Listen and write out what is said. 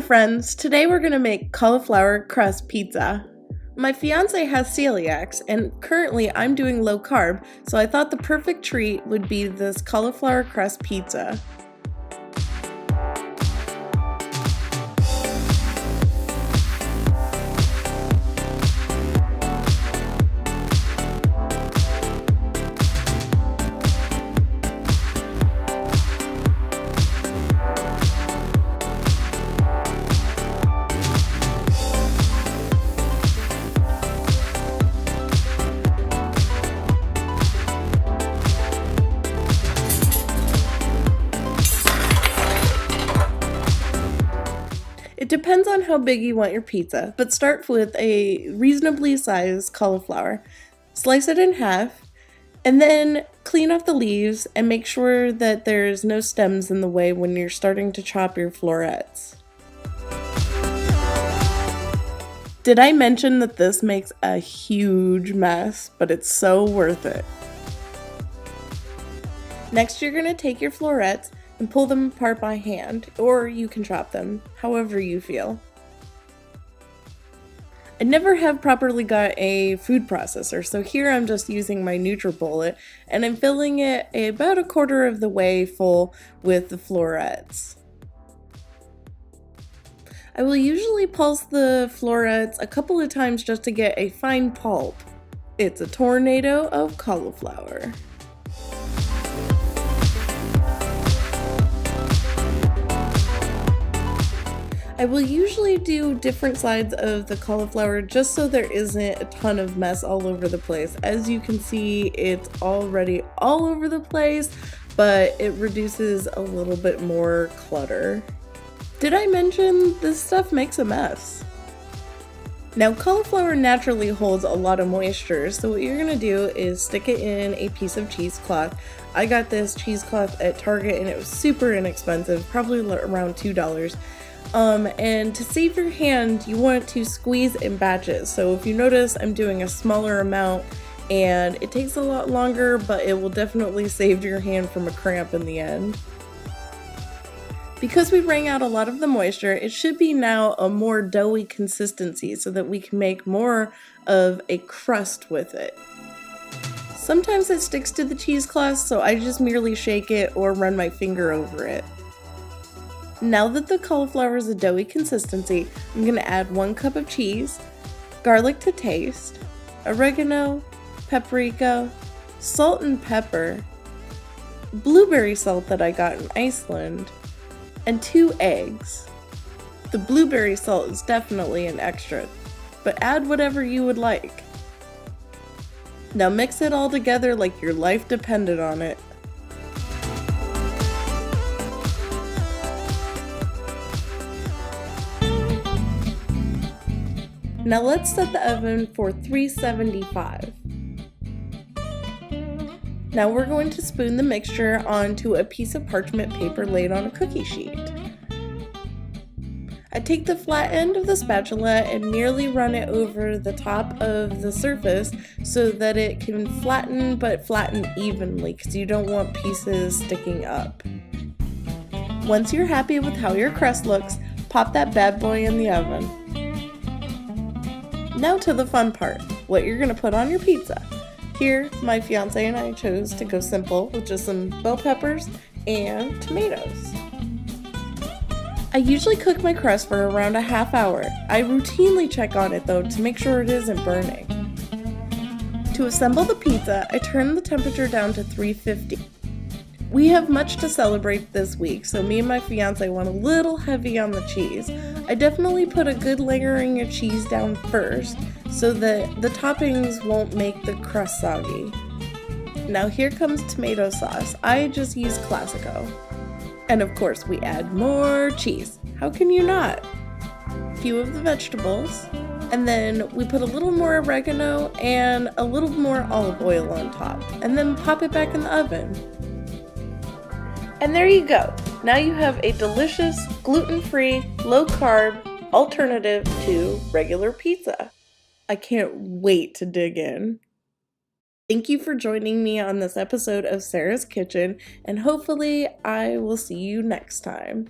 friends, today we're going to make cauliflower crust pizza. My fiancé has celiacs and currently I'm doing low carb, so I thought the perfect treat would be this cauliflower crust pizza. It depends on how big you want your pizza, but start with a reasonably sized cauliflower. Slice it in half, and then clean off the leaves and make sure that there's no stems in the way when you're starting to chop your florets. Did I mention that this makes a huge mess, but it's so worth it. Next, you're going to take your florets and pull them apart by hand, or you can chop them, however you feel. I never have properly got a food processor, so here I'm just using my NutriBullet, and I'm filling it about a quarter of the way full with the florets. I will usually pulse the florets a couple of times just to get a fine pulp. It's a tornado of cauliflower. I will usually do different sides of the cauliflower just so there isn't a ton of mess all over the place. As you can see, it's already all over the place, but it reduces a little bit more clutter. Did I mention this stuff makes a mess? Now, cauliflower naturally holds a lot of moisture, so what you're gonna do is stick it in a piece of cheesecloth. I got this cheesecloth at Target and it was super inexpensive, probably around $2. And to save your hand, you want to squeeze in batches. So if you notice, I'm doing a smaller amount and it takes a lot longer, but it will definitely save your hand from a cramp in the end. Because we wring out a lot of the moisture, it should be now a more doughy consistency so that we can make more of a crust with it. Sometimes it sticks to the cheesecloth, so I just merely shake it or run my finger over it. Now that the cauliflower is a doughy consistency, I'm going to add 1 cup of cheese, garlic to taste, oregano, paprika, salt and pepper, blueberry salt that I got in Iceland, and 2 eggs. The blueberry salt is definitely an extra, but add whatever you would like. Now mix it all together like your life depended on it. Now let's set the oven for 375. Now we're going to spoon the mixture onto a piece of parchment paper laid on a cookie sheet. I take the flat end of the spatula and merely run it over the top of the surface so that it can flatten, but flatten evenly because you don't want pieces sticking up. Once you're happy with how your crust looks, pop that bad boy in the oven. Now to the fun part, what you're going to put on your pizza. Here, my fiance and I chose to go simple with just some bell peppers and tomatoes. I usually cook my crust for around a half hour. I routinely check on it though to make sure it isn't burning. To assemble the pizza, I turn the temperature down to 350. We have much to celebrate this week, so me and my fiance went a little heavy on the cheese. I definitely put a good layering of cheese down first so that the toppings won't make the crust soggy. Now here comes tomato sauce. I just use Classico. And of course we add more cheese. How can you not? A few of the vegetables. And then we put a little more oregano and a little more olive oil on top. And then pop it back in the oven. And there you go. Now you have a delicious, gluten-free, low-carb alternative to regular pizza. I can't wait to dig in. Thank you for joining me on this episode of Sarah's Kitchen, and hopefully I will see you next time.